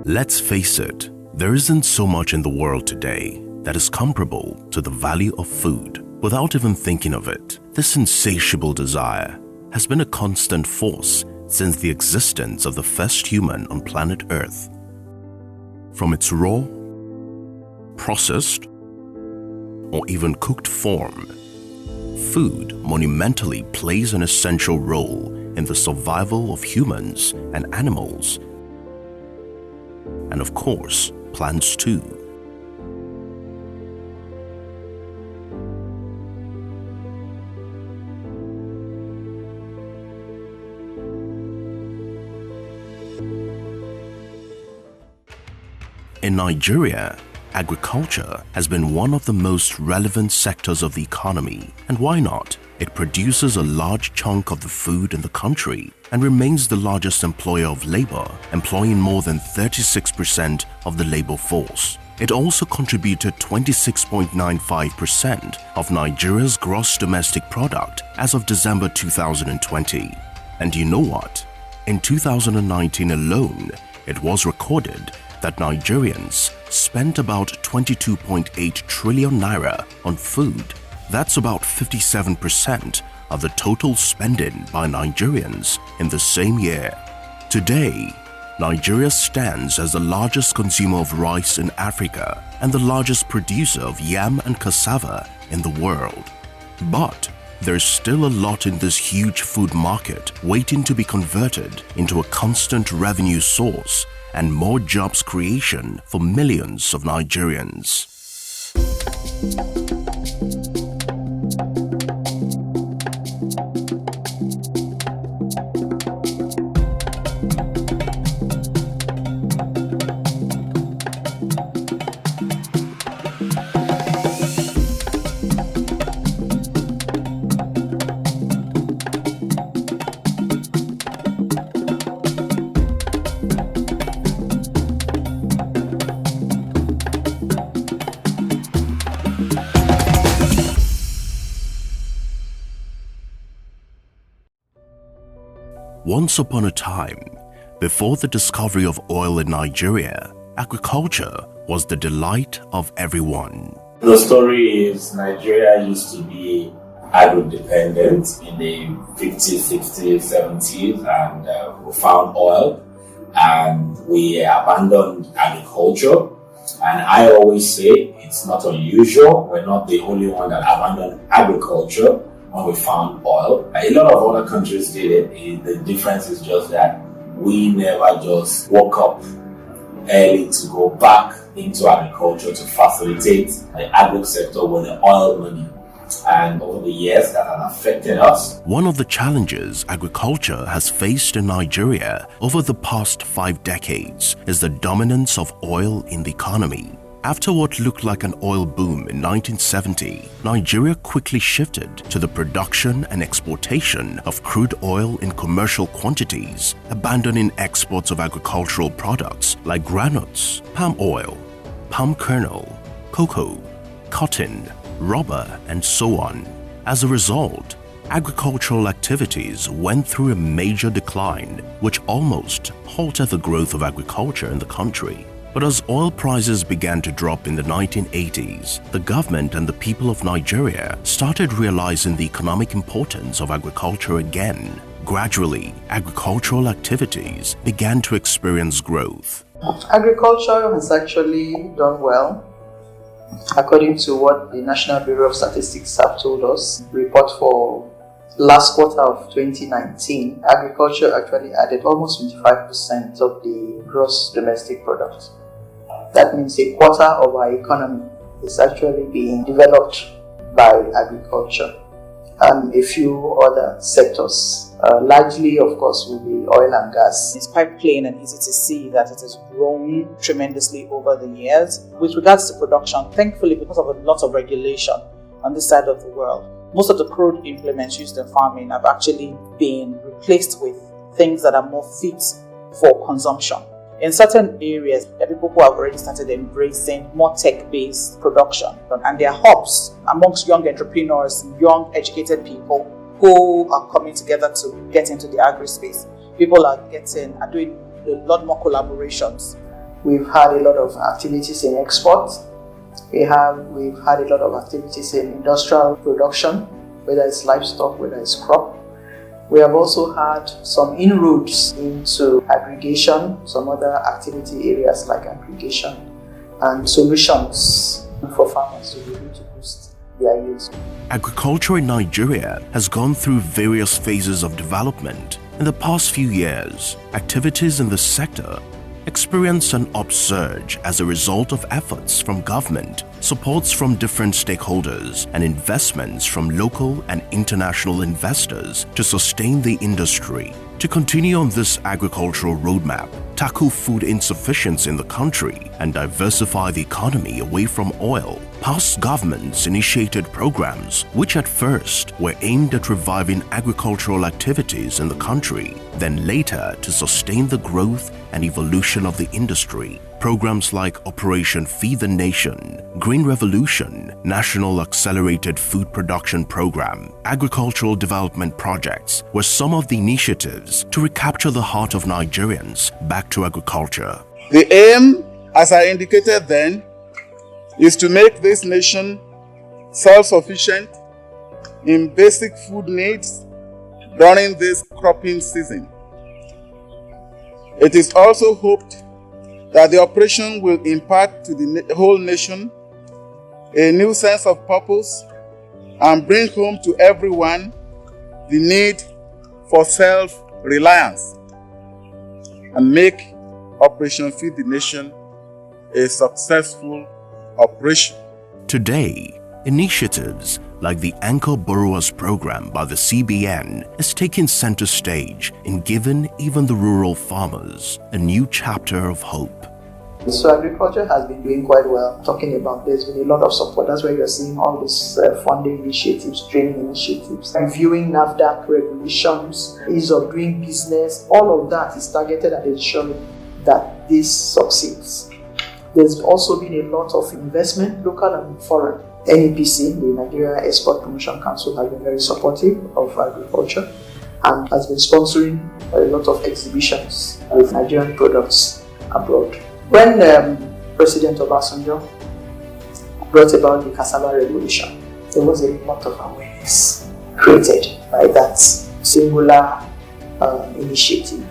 Let's face it, there isn't so much in the world today that is comparable to the value of food. Without even thinking of it, this insatiable desire has been a constant force since the existence of the first human on planet Earth. From its raw, processed, or even cooked form, food monumentally plays an essential role in the survival of humans and animals, and of course, plants too. In Nigeria, agriculture has been one of the most relevant sectors of the economy, and why not? It produces a large chunk of the food in the country and remains the largest employer of labor, employing more than 36% of the labor force. It also contributed 26.95% of Nigeria's gross domestic product as of December 2020. And you know what? In 2019 alone, it was recorded that Nigerians spent about 22.8 trillion naira on food. That's about 57% of the total spending by Nigerians in the same year. Today, Nigeria stands as the largest consumer of rice in Africa and the largest producer of yam and cassava in the world. But there's still a lot in this huge food market waiting to be converted into a constant revenue source and more jobs creation for millions of Nigerians. Once upon a time, before the discovery of oil in Nigeria, agriculture was the delight of everyone. The story is Nigeria used to be agro-dependent in the 50s, 60s, 70s, and we found oil and we abandoned agriculture. And I always say it's not unusual. We're not the only one that abandoned agriculture when we found oil. A lot of other countries did it. The difference is just that we never just woke up early to go back into agriculture to facilitate the agri sector with the oil money. And over the years, that has affected us. One of the challenges agriculture has faced in Nigeria over the past 5 decades is the dominance of oil in the economy. After what looked like an oil boom in 1970, Nigeria quickly shifted to the production and exportation of crude oil in commercial quantities, abandoning exports of agricultural products like granules, palm oil, palm kernel, cocoa, cotton, rubber, and so on. As a result, agricultural activities went through a major decline, which almost halted the growth of agriculture in the country. But as oil prices began to drop in the 1980s, the government and the people of Nigeria started realizing the economic importance of agriculture again. Gradually, agricultural activities began to experience growth. Agriculture has actually done well. According to what the National Bureau of Statistics have told us, report for last quarter of 2019, agriculture actually added almost 25% of the gross domestic product. That means a quarter of our economy is actually being developed by agriculture and a few other sectors. Largely, of course, will be oil and gas. It's quite plain and easy to see that it has grown tremendously over the years. With regards to production, thankfully, because of a lot of regulation on this side of the world, most of the crude implements used in farming have actually been replaced with things that are more fit for consumption. In certain areas, there are people who have already started embracing more tech-based production, and there are hubs amongst young entrepreneurs, young educated people who are coming together to get into the agri space. People are doing a lot more collaborations. We've had a lot of activities in export. We've had a lot of activities in industrial production, whether it's livestock, whether it's crop. We have also had some inroads into aggregation, some other activity areas like aggregation and solutions for farmers to be able to boost their yields. Agriculture in Nigeria has gone through various phases of development. In the past few years, activities in the sector experienced an upsurge as a result of efforts from government, supports from different stakeholders, and investments from local and international investors to sustain the industry. To continue on this agricultural roadmap, tackle food insufficiency in the country, and diversify the economy away from oil, past governments initiated programs which at first were aimed at reviving agricultural activities in the country, then later to sustain the growth and evolution of the industry. Programs like Operation Feed the Nation, Green Revolution, National Accelerated Food Production Program, Agricultural Development Projects were some of the initiatives to recapture the heart of Nigerians back to agriculture. The aim, as I indicated then, is to make this nation self-sufficient in basic food needs during this cropping season. It is also hoped that the operation will impart to the whole nation a new sense of purpose and bring home to everyone the need for self-reliance and make Operation Feed the Nation a successful operation. Today, initiatives like the Anchor Borrowers Program by the CBN is taking center stage in giving even the rural farmers a new chapter of hope. So agriculture has been doing quite well. Talking about there's been a lot of support. That's why you're seeing all these funding initiatives, training initiatives, reviewing NAFDAC regulations, ease of doing business. All of that is targeted at ensuring that this succeeds. There's also been a lot of investment, local and foreign. NEPC, the Nigeria Export Promotion Council, has been very supportive of agriculture and has been sponsoring a lot of exhibitions with Nigerian products abroad. When President Obasanjo brought about the cassava revolution, there was a lot of awareness created by that singular initiative.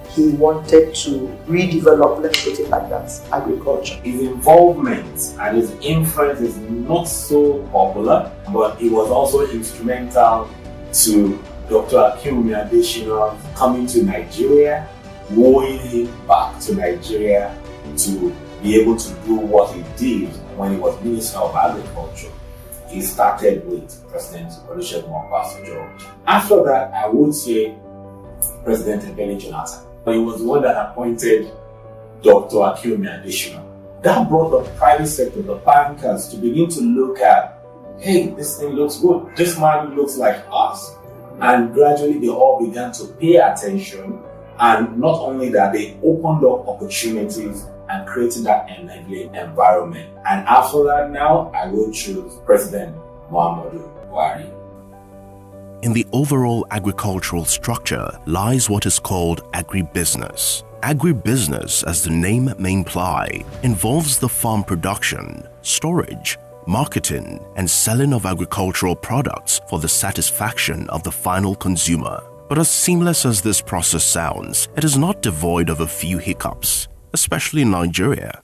He wanted to redevelop, let's put it like that, agriculture. His involvement and his influence is not so popular, but he was also instrumental to Dr. Akinwumi Adesina coming to Nigeria, wooing him back to Nigeria to be able to do what he did when he was Minister of Agriculture. He started with President Olusegun Obasanjo. After that, I would say President Ebele Jonathan. He was the one that appointed Dr. Akinwumi Adesina. That brought the private sector, the bankers, to begin to look at, hey, this thing looks good. This man looks like us. And gradually they all began to pay attention. And not only that, they opened up opportunities and created that enabling environment. And after that now, I will choose President Muhammadu Buhari. In the overall agricultural structure lies what is called agribusiness. Agribusiness, as the name may imply, involves the farm production, storage, marketing, and selling of agricultural products for the satisfaction of the final consumer. But as seamless as this process sounds, it is not devoid of a few hiccups, especially in Nigeria.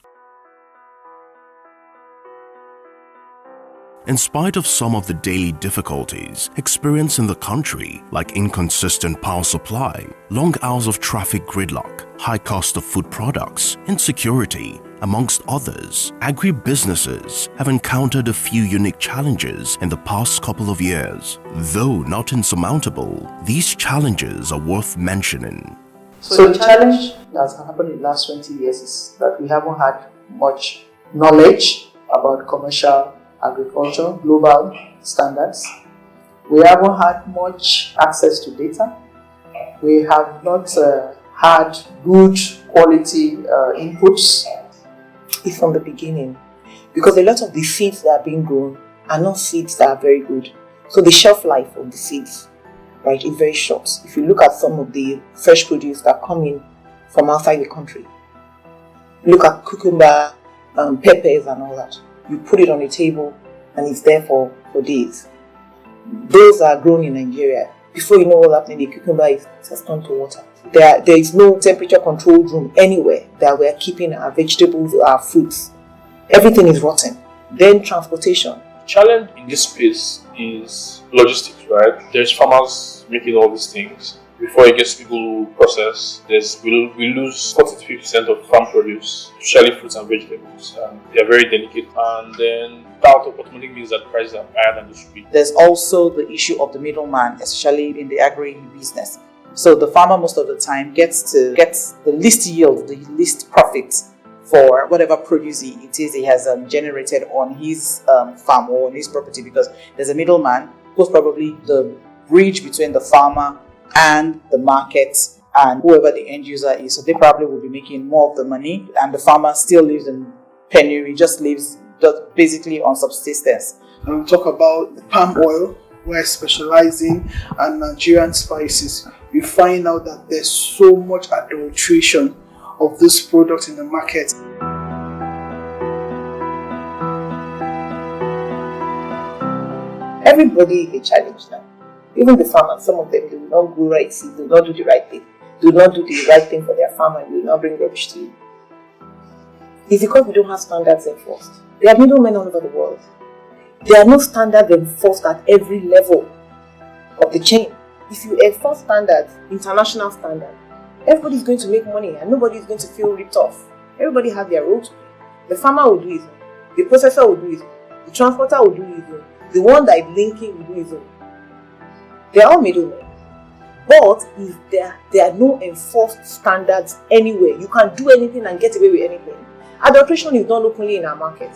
In spite of some of the daily difficulties experienced in the country, like inconsistent power supply, long hours of traffic gridlock, high cost of food products, insecurity, amongst others, agribusinesses have encountered a few unique challenges in the past couple of years. Though not insurmountable, these challenges are worth mentioning. So the challenge that's happened in the last 20 years is that we haven't had much knowledge about commercial agriculture, global standards. We haven't had much access to data. We have not had good quality inputs From the beginning, because a lot of the seeds that are being grown are not seeds that are very good. So the shelf life of the seeds, right, is very short. If you look at some of the fresh produce that come in from outside the country, Look at cucumber, peppers and all that. You put it on the table and it's there for days. Those are grown in Nigeria. Before you know what's happening, the cucumber has turned to water. There is no temperature controlled room anywhere that we're keeping our vegetables, our fruits. Everything is rotten. Then transportation. Challenge in this space is logistics, right? There's farmers making all these things. Before it gets to people who process, we lose 40 to 50% of farm produce, especially fruits and vegetables. They are very delicate. And then that automatically means that prices are higher than they should be. There's also the issue of the middleman, especially in the agri-business. So the farmer most of the time gets the least yield, the least profits for whatever produce it is he has generated on his farm or on his property, because there's a middleman who's probably the bridge between the farmer and the market and whoever the end user is. So they probably will be making more of the money, and the farmer still lives in penury, just basically on subsistence. And we talk about the palm oil, where specializing and Nigerian spices, you find out that there's so much adulteration of this product in the market. Everybody is a challenge now. Even the farmers, some of them do not go right seed, do not do the right thing, do not do the right thing for their farm, and will not bring rubbish to you. It's because we don't have standards enforced. There are middlemen all over the world. There are no standards enforced at every level of the chain. If you enforce standards, international standards, everybody's going to make money and nobody is going to feel ripped off. Everybody has their role to play. The farmer will do his own. The processor will do his own. The transporter will do his own. The one that is linking will do his own. They are all middlemen. But if there are no enforced standards anywhere, you can do anything and get away with anything. Adulteration is done openly in our market.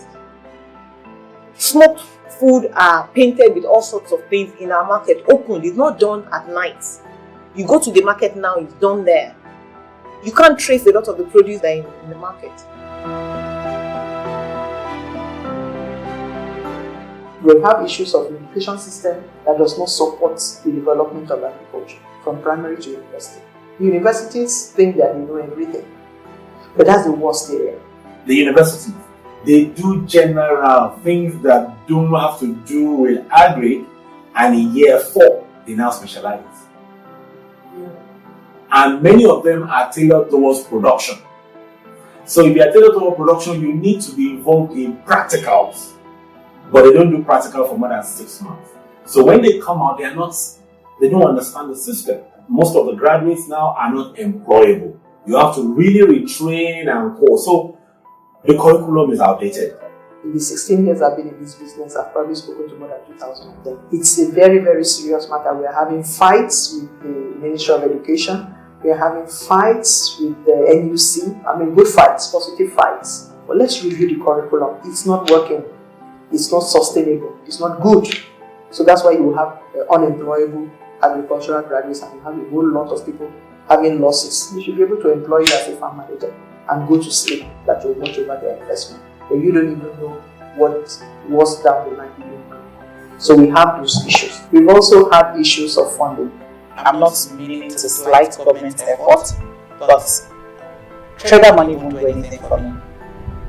Smoked food are painted with all sorts of things in our market. Open, it's not done at night. You go to the market now, it's done there. You can't trace a lot of the produce that are in the market. We have issues of education system that does not support the development of agriculture from primary to university. Universities think that they know everything, but that's the worst area. The universities, they do general things that don't have to do with agri, and in year 4, they now specialize. And many of them are tailored towards production. So if you are tailored towards production, you need to be involved in practicals. But they don't do practical for more than 6 months. So when they come out, they don't understand the system. Most of the graduates now are not employable. You have to really retrain and course. So the curriculum is outdated. In the 16 years I've been in this business, I've probably spoken to more than 2,000 of them. It's a very, very serious matter. We are having fights with the Ministry of Education. We are having fights with the NUC. I mean, good fights, positive fights. But let's review the curriculum. It's not working. It's not sustainable. It's not good. So that's why you have unemployable agricultural graduates, and you have a whole lot of people having losses. You should be able to employ you as a farm manager and go to sleep that you'll watch over their investment. But you don't even know what was down the line. You don't know. So we have those issues. We've also had issues of funding. I'm not meaning to slight government effort, but trader money won't do anything for me.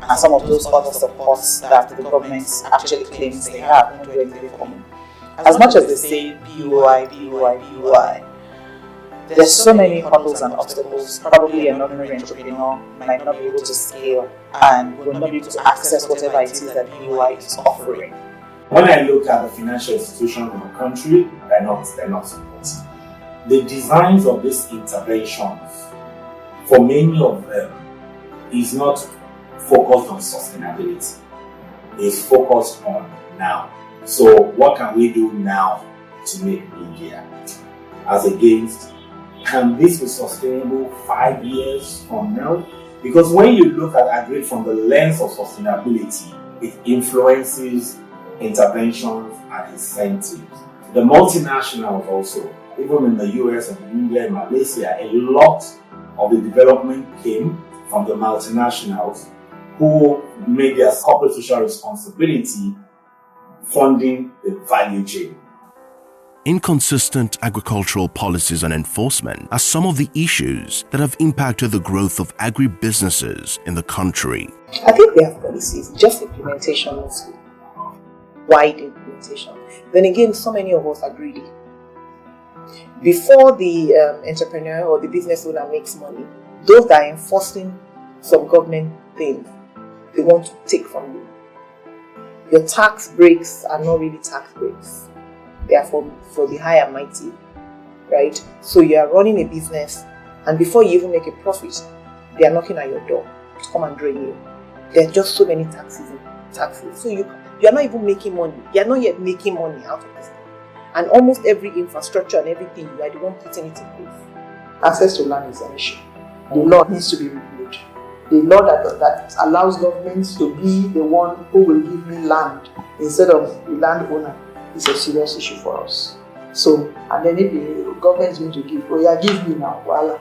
And some of those other supports that the government actually claims they have won't do anything for me. As much as they say BOI, BOI, BOI, there's so many hurdles and obstacles. Probably an ordinary entrepreneur might not be able to scale and will not be able to access whatever it is that BOI is offering. When I look at the financial institutions in the country, they're not supporting. The designs of these interventions, for many of them, is not focused on sustainability. It's focused on now. So what can we do now to make it easier? As against, can this be sustainable 5 years from now? Because when you look at agri from the lens of sustainability, it influences interventions and incentives. The multinationals also, even in the US and India and Malaysia, a lot of the development came from the multinationals who made their corporate social responsibility funding the value chain. Inconsistent agricultural policies and enforcement are some of the issues that have impacted the growth of agribusinesses in the country. I think we have policies, just implementation mostly. Wide implementation. Then again, so many of us are greedy. Before the entrepreneur or the business owner makes money, those that are enforcing some government things, they want to take from you. Your tax breaks are not really tax breaks. They are for the high and mighty, right? So you are running a business, and before you even make a profit, they are knocking at your door to come and drain you. There are just so many taxes. So you are not even making money. You are not yet making money out of this. And almost every infrastructure and everything, you are the one putting it in place. Access to land is an issue. The law needs to be reviewed. The law that allows governments to be the one who will give me land instead of the landowner is a serious issue for us. So, and then if the government is going to give me now, voila.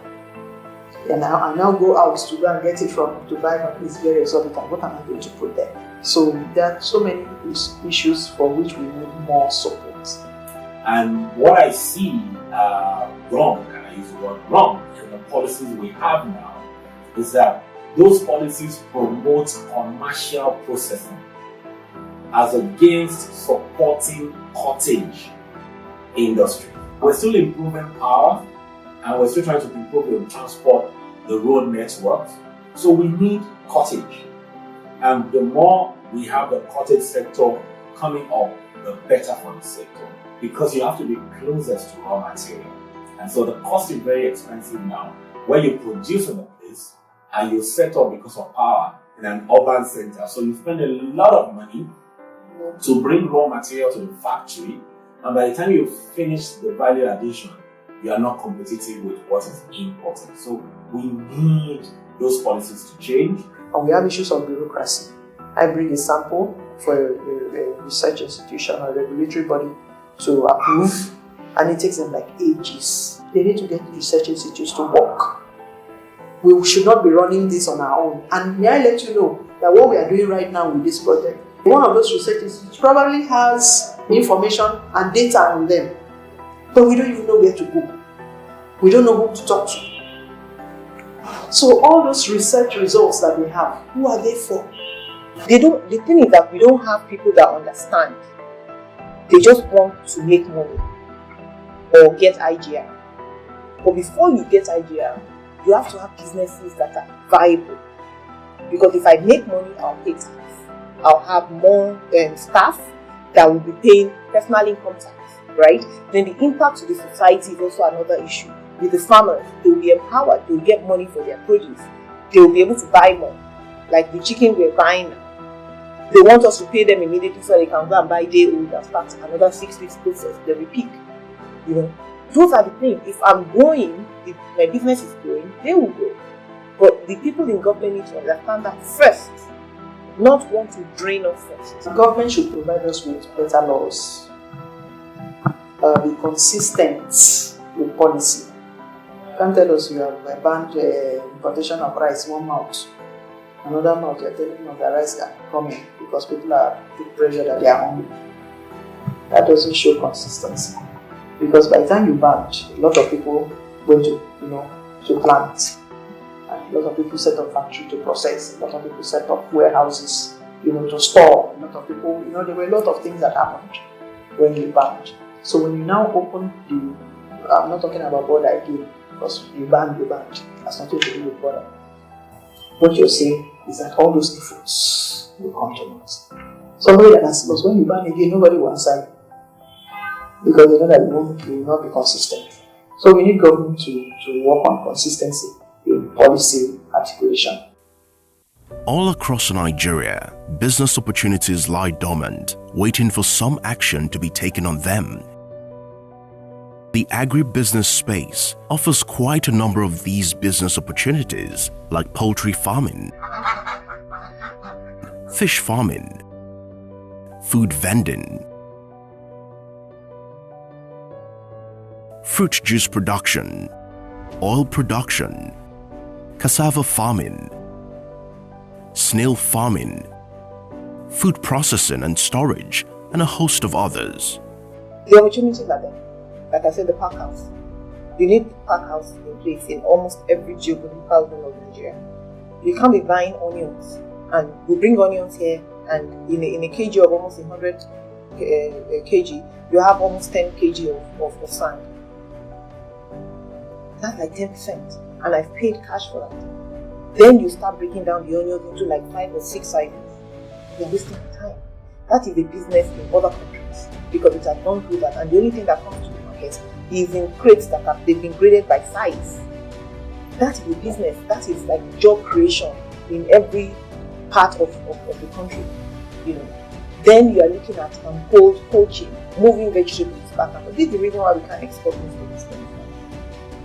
And I now go out to go and get it to buy from this very exorbitant. What am I going to put there? So there are so many issues for which we need more support. And what I see wrong, and I use the word wrong, in the policies we have now, is that those policies promote commercial processing as against supporting cottage industry. We're still improving power, and we're still trying to improve the transport, the road network. So we need cottage. And the more we have the cottage sector coming up, the better for the sector. Because you have to be closest to raw material. And so the cost is very expensive now. When you produce in a place and you set up because of power in an urban center, so you spend a lot of money to bring raw material to the factory, and by the time you finish the value addition, you are not competitive with what is imported. So we need those policies to change. And we have issues of bureaucracy. I bring a sample for a research institution or regulatory body to approve, and it takes them like ages. They need to get research institutes to work. We should not be running this on our own. And may I let you know that what we are doing right now with this project, one of those research institutes probably has information and data on them, but we don't even know where to go. We don't know who to talk to. So all those research results that we have, who are they for? The thing is that we don't have people that understand. They just want to make money or get IGR. But before you get IGR, you have to have businesses that are viable. Because if I make money, I'll pay tax. I'll have more staff that will be paying personal income tax, right? Then the impact to the society is also another issue. With the farmers, they will be empowered. They will get money for their produce. They will be able to buy more. Like the chicken we're buying now. They want us to pay them immediately so they can go and buy day old and start another 6 weeks process. They will peak. Those are the things. If I'm growing, if my business is growing, they will grow. But the people in government need to understand that first, not want to drain us first. The government should provide us with better laws. Be consistent with policy. You can't tell us you have banned importation of rice one month. Another month you're telling them that rice can come in because people are under pressure that they are hungry. That doesn't show consistency. Because by the time you ban, a lot of people went to plant. And a lot of people set up factory to process. A lot of people set up warehouses, to store. A lot of people, there were a lot of things that happened when you banned. So when you now open I'm not talking about border again, because you banned. That's nothing to do with border. What you're saying is that all those efforts will come to us. Somebody that has lost, when you ban again, nobody will answer you. Because they know that you will not be consistent. So we need government to work on consistency in policy articulation. All across Nigeria, business opportunities lie dormant, waiting for some action to be taken on them. The agribusiness space offers quite a number of these business opportunities, like poultry farming, fish farming, food vending, fruit juice production, oil production, cassava farming, snail farming, food processing and storage, and a host of others. The opportunities are there. like I said, the pack house. You need pack house in place in almost every geographical zone of Nigeria. You can't be buying onions, and we bring onions here, and in a kg of almost 100 kg, you have almost 10 kg of sand. That's like 10%, and I've paid cash for that. Then you start breaking down the onions into like 5 or 6 items. You're wasting time. That is a business in other countries because it has gone through that, and the only thing that comes to the market is in crates that they've been graded by size. That is a business. That is like job creation in every part of the country. Then you are looking at cold chain, moving vegetables back and forth. This is the reason why we can't export most of these things.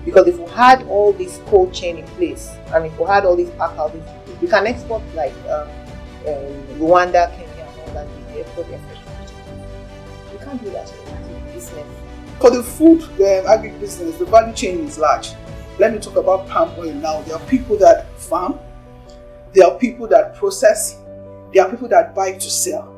Because if we had all this cold chain in place, and if we had all these pack houses, we can export like Rwanda, Kenya, and all that. We export their fresh vegetables. We can't do that here. That is business. For the food agribusiness, the value chain is large. Let me talk about palm oil now. There are people that farm, there are people that process, there are people that buy to sell.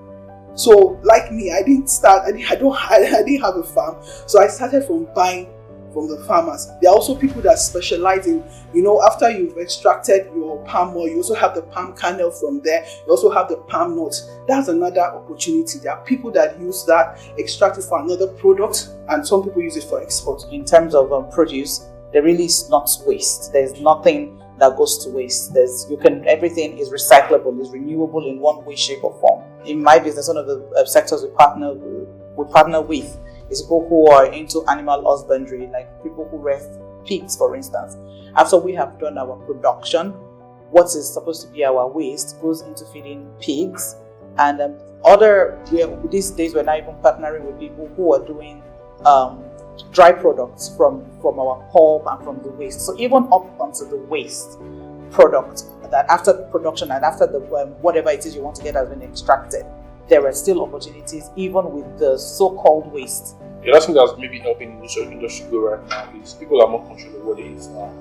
So, like me, I didn't have a farm, so I started from buying from the farmers. There are also people that specialize in, after you've extracted your palm oil, you also have the palm kernel from there, you also have the palm nuts. That's another opportunity. There are people that use that, extract it for another product, and some people use it for export. In terms of produce, there really is not waste. There's nothing that goes to waste. Everything is recyclable, is renewable in one way, shape, or form. In my business, one of the sectors we partner with is people who are into animal husbandry, like people who raise pigs, for instance. After we have done our production, what is supposed to be our waste goes into feeding pigs. And these days we're now even partnering with people who are doing dry products from our pulp and from the waste. So even up onto the waste product, that after production and after the whatever it is you want to get has been extracted, there are still opportunities even with the so-called waste. The other thing that's maybe helping the industry go right now is people are more conscious of what it is now.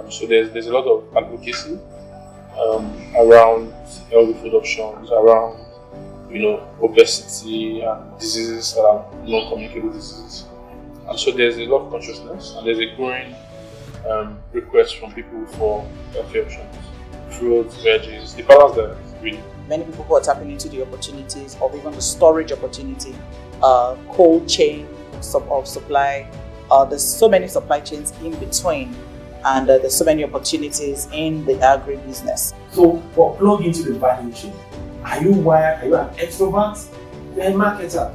So there's a lot of advocacy around healthy food options, around obesity and diseases that are non-communicable diseases. And so there's a lot of consciousness, and there's a growing request from people for healthy options, fruits, veggies, the balance there really. Many people who are tapping into the opportunities of even the storage opportunity, cold chain of supply. There's so many supply chains in between, and there's so many opportunities in the agribusiness. So, plug into the value chain. Are you wired? Are you an extrovert? You're a marketer.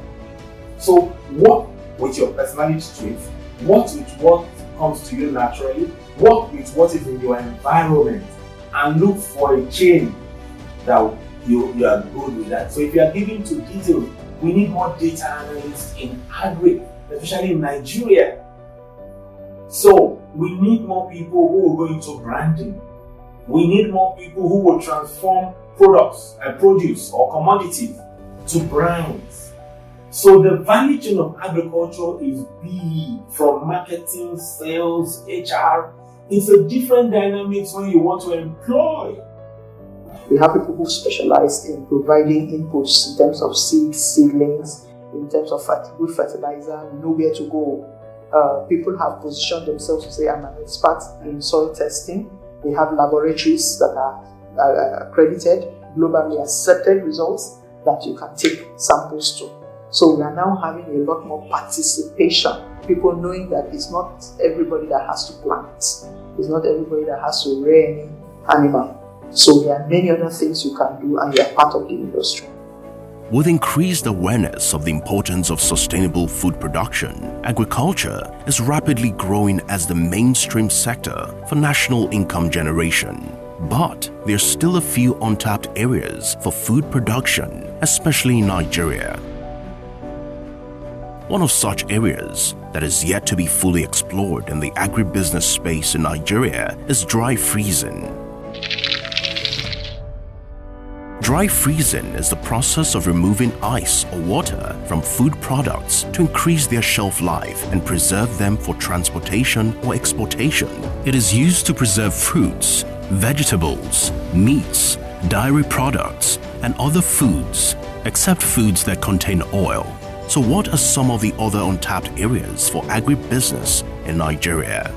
So, work with your personality traits. Work with what comes to you naturally. Work with what is in your environment, and look for a chain that you are good with that. So if you are giving to details, we need more data analysts in agri, especially in Nigeria. So we need more people who will go into branding. We need more people who will transform products and produce or commodities to brands. So the value chain of agriculture is big, from marketing, sales, HR. It's a different dynamics when you want to employ. We have people who specialize in providing inputs in terms of seeds, seedlings, in terms of good fertilizer, we know where to go. People have positioned themselves to say, I'm an expert in soil testing. They have laboratories that are accredited, globally accepted results that you can take samples to. So we are now having a lot more participation. People knowing that it's not everybody that has to plant. It's not everybody that has to rear any animal. So there are many other things you can do, and you are part of the industry. With increased awareness of the importance of sustainable food production, agriculture is rapidly growing as the mainstream sector for national income generation. But there's still a few untapped areas for food production, especially in Nigeria. One of such areas that is yet to be fully explored in the agribusiness space in Nigeria is dry freezing. Dry freezing is the process of removing ice or water from food products to increase their shelf life and preserve them for transportation or exportation. It is used to preserve fruits, vegetables, meats, dairy products, and other foods, except foods that contain oil. So what are some of the other untapped areas for agribusiness in Nigeria?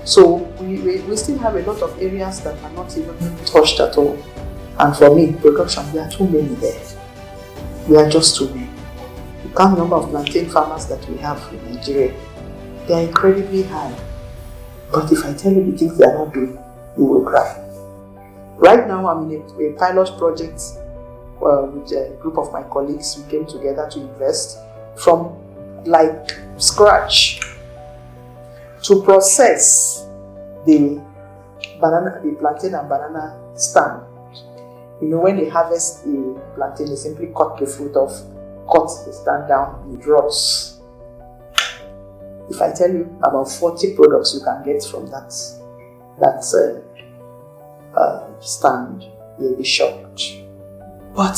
So we still have a lot of areas that are not even touched at all. And for me, production, there are too many there. There are just too many. The current number of plantain farmers that we have in Nigeria, they are incredibly high. But if I tell you the things they are not doing, you will cry. Right now, I'm in a pilot project with a group of my colleagues. We came together to invest from like scratch to process the plantain and banana stand. You know, when they harvest the plantain, they simply cut the fruit off, cut the stand down, it drops. If I tell you about 40 products you can get from that stand, you'll be shocked. But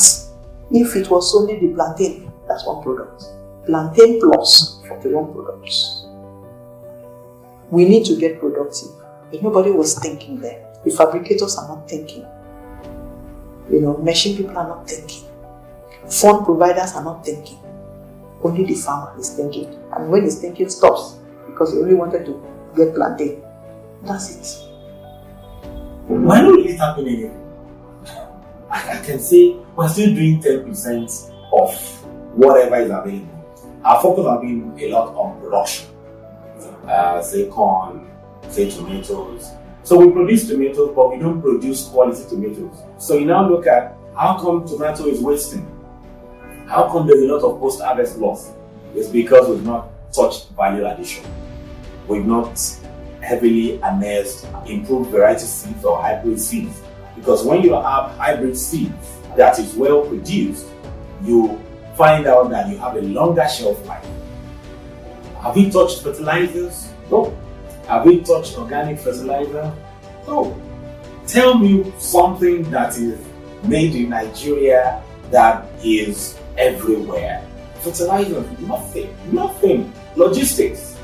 if it was only the plantain, that's one product. Plantain plus 41 products. We need to get productive. But nobody was thinking there. The fabricators are not thinking. You know, machine people are not thinking. Fund providers are not thinking. Only the farmer is thinking. And when his thinking stops, because he only wanted to get plantain, that's it. Why not really start doing anything? I can say we're still doing 10% of whatever is available. Our focus has been a lot on production. Say corn, say tomatoes. So we produce tomatoes, but we don't produce quality tomatoes. So you now look at how come tomato is wasting? How come there's a lot of post-harvest loss? It's because we've not touched value addition. We've not heavily harnessed improved variety seeds or hybrid seeds. Because when you have hybrid seeds that is well produced, you find out that you have a longer shelf life. Have we touched fertilizers? No. Have we touched organic fertilizer? No. Tell me something that is made in Nigeria that is everywhere. Fertilizers, nothing. Logistics,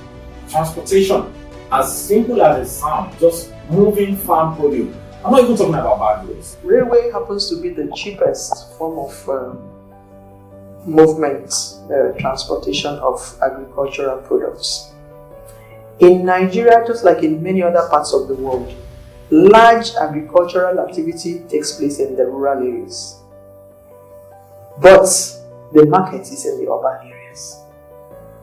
transportation, as simple as it sounds, just moving farm produce. I'm not even talking about bad roads. Railway happens to be the cheapest form of movement, transportation of agricultural products. In Nigeria, just like in many other parts of the world, large agricultural activity takes place in the rural areas. But the market is in the urban areas.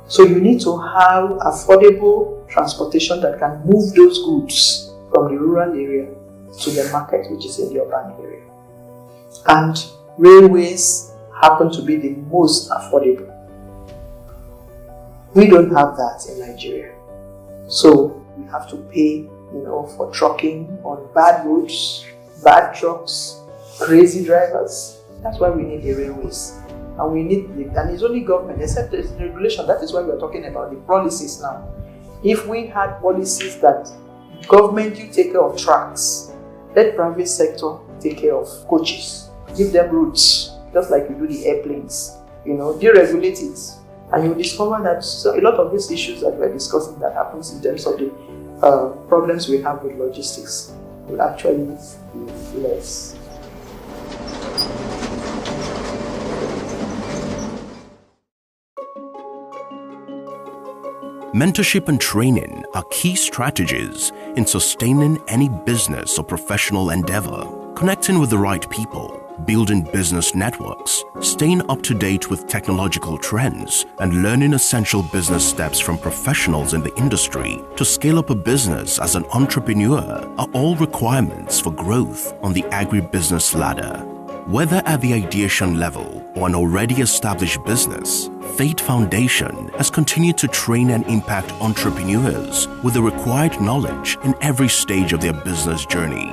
So you need to have affordable transportation that can move those goods from the rural area to the market, which is in the urban area. And railways happen to be the most affordable. We don't have that in Nigeria. So we have to pay, for trucking on bad roads, bad trucks, crazy drivers. That's why we need the railways. And and it's only government, except there's regulation. That is why we're talking about the policies now. If we had policies that government, you take care of tracks, let private sector take care of coaches, give them routes, just like you do the airplanes, deregulate it. And you discover that a lot of these issues that we're discussing that happens in terms of the problems we have with logistics will actually be less. Mentorship and training are key strategies in sustaining any business or professional endeavor. Connecting with the right people, building business networks, staying up to date with technological trends, and learning essential business steps from professionals in the industry to scale up a business as an entrepreneur are all requirements for growth on the agribusiness ladder. Whether at the ideation level or an already established business, Fate Foundation has continued to train and impact entrepreneurs with the required knowledge in every stage of their business journey.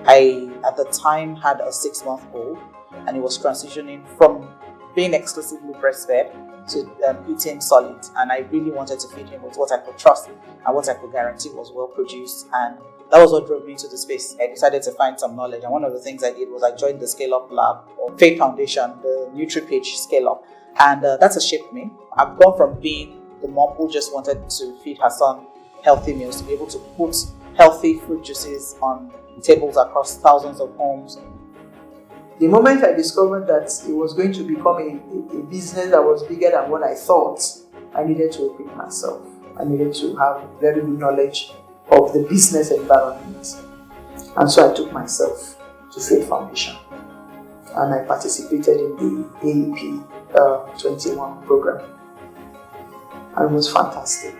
I, at the time, had a 6-month-old, and he was transitioning from being exclusively breastfed to eating solid. And I really wanted to feed him with what I could trust and what I could guarantee was well produced. And that was what drove me into the space. I decided to find some knowledge. And one of the things I did was I joined the Scale Up Lab, or Fate Foundation, the NutriPage Scale Up. And that's what shaped me. I've gone from being the mom who just wanted to feed her son healthy meals to be able to put healthy fruit juices on tables across thousands of homes. The moment I discovered that it was going to become a business that was bigger than what I thought, I needed to equip myself. I needed to have very good knowledge of the business environment. And so I took myself to Faith Foundation. And I participated in the AEP 21 program. And it was fantastic.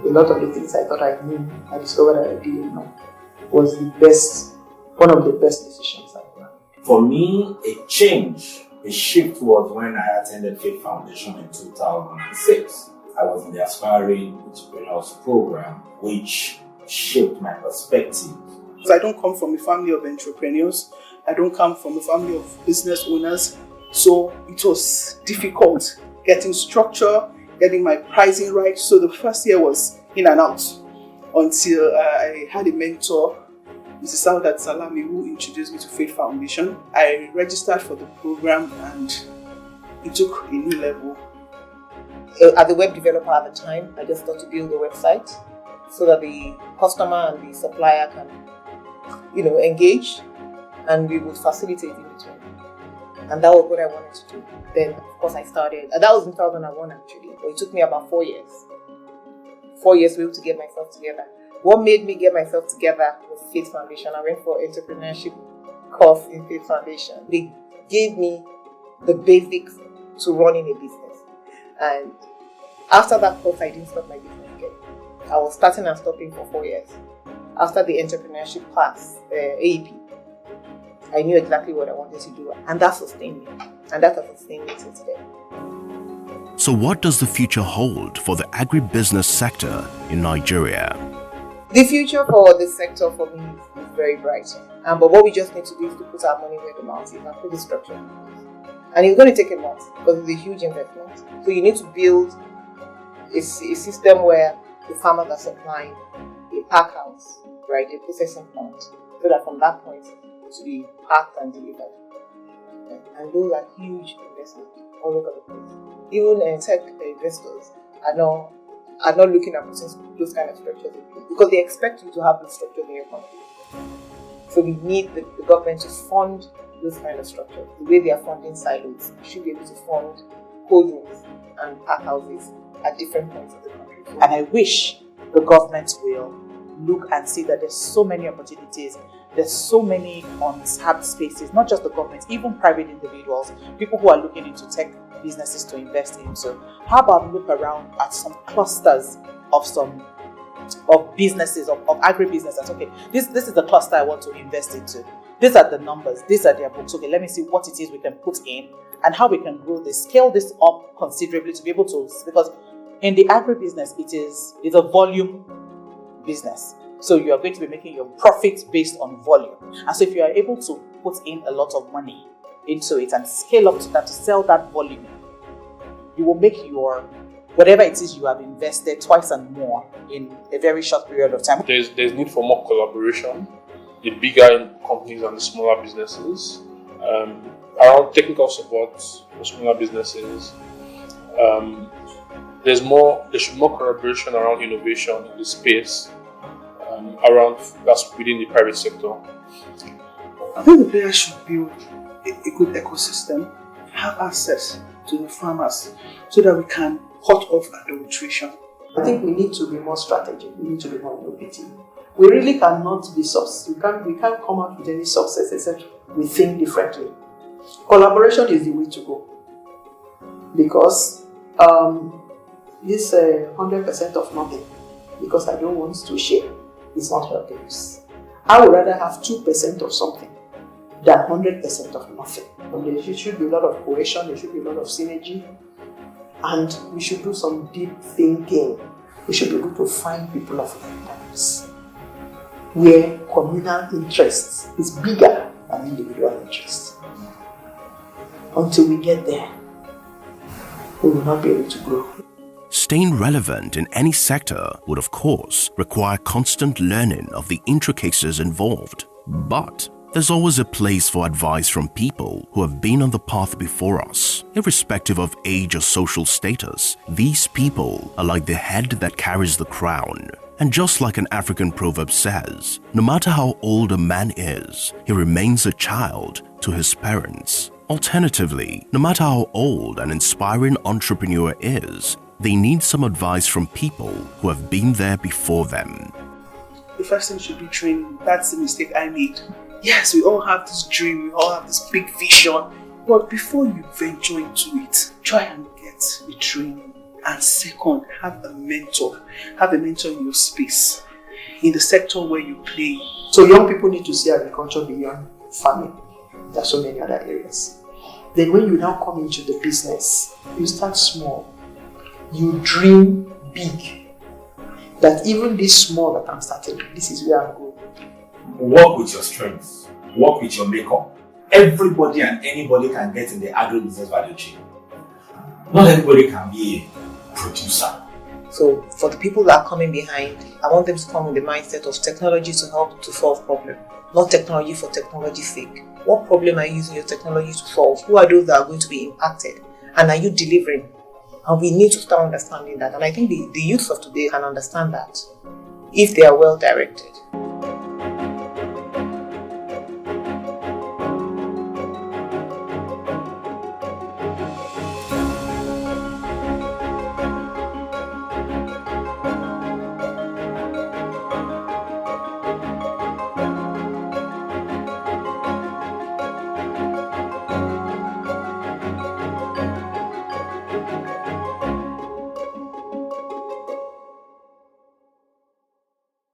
A lot of the things I thought I knew, I discovered that I didn't know. It was one of the best decisions I made. For me, a shift was when I attended Faith Foundation in 2006. I was in the Aspiring Entrepreneurs Program, which shaped my perspective. I don't come from a family of entrepreneurs. I don't come from a family of business owners. So it was difficult getting structure, getting my pricing right. So the first year was in and out until I had a mentor, Mrs. Saudat Salami, who introduced me to Faith Foundation. I registered for the program and it took a new level. As a web developer at the time, I just thought to build a website so that the customer and the supplier can, engage, and we would facilitate in between. And that was what I wanted to do. Then, of course, I started. That was in 2001 actually, but it took me about 4 years. 4 years to be able to get myself together. What made me get myself together was Faith Foundation. I went for entrepreneurship course in Faith Foundation. They gave me the basics to running a business. And after that course, I didn't stop my business again. I was starting and stopping for 4 years. After the entrepreneurship class, AEP, I knew exactly what I wanted to do. And that sustained me. And that has sustained me till today. So what does the future hold for the agribusiness sector in Nigeria? The future for this sector for me is very bright. But what we just need to do is to put our money where the mouth is and put the structure in place. And it's going to take a lot because it's a huge investment. So you need to build a system where the farmers are supplying a pack house, right, a processing plant, so that from that point to be packed and delivered. And those are huge investments all over the place. Even tech investors are not looking at putting those kind of structures in place because they expect you to have those structures in your country. So we need the government to fund those kind of structures. The way they are funding silos, we should be able to fund cold rooms and pack houses at different points of the country. And I wish the government will look and see that there's so many opportunities, there's so many untapped spaces, not just the government, even private individuals, people who are looking into tech businesses to invest in. So how about look around at some clusters of businesses, of agribusinesses. Okay, this is the cluster I want to invest into. These are the numbers, these are their books. Okay, let me see what it is we can put in and how we can grow this, scale this up considerably to be able to, because in the agribusiness, it's a volume business. So you are going to be making your profits based on volume. And so if you are able to put in a lot of money into it and scale up to that, to sell that volume, you will make your, whatever it is you have invested twice and more in a very short period of time. There's need for more collaboration, the bigger companies and the smaller businesses, around technical support for smaller businesses. There should be more collaboration around innovation in the space, around that's within the private sector. I think the players should build a good ecosystem, have access to the farmers so that we can cut off adulteration. I think we need to be more strategic, we need to be more innovative. We really cannot be we can't come out with any success except we think differently. Collaboration is the way to go. Because this 100% of nothing, because I don't want to share, is not helping us. I would rather have 2% of something than 100% of nothing. And there should be a lot of cohesion, there should be a lot of synergy, and we should do some deep thinking. We should be able to find people of like-minds, where communal interest is bigger than individual interest. Until we get there, we will not be able to grow. Staying relevant in any sector would, of course, require constant learning of the intricacies involved. But there's always a place for advice from people who have been on the path before us. Irrespective of age or social status, these people are like the head that carries the crown. And just like an African proverb says, no matter how old a man is, he remains a child to his parents. Alternatively, no matter how old an inspiring entrepreneur is, they need some advice from people who have been there before them. The first thing should be training. That's the mistake I made. Yes, we all have this dream, we all have this big vision, but before you venture into it, try and get the training. And second, have a mentor. Have a mentor in your space, in the sector where you play. So young people need to see agriculture beyond farming. There are so many other areas. Then when you now come into the business, you start small. You dream big. That even this small that I'm starting, this is where I'm going. Work with your strengths. Work with your makeup. Everybody and anybody can get in the agribusiness value chain. Not everybody can be a producer. So for the people that are coming behind, I want them to come with the mindset of technology to help to solve problems, not technology for technology's sake. What problem are you using your technology to solve? Who are those that are going to be impacted? And are you delivering? And we need to start understanding that. And I think the youth of today can understand that if they are well directed.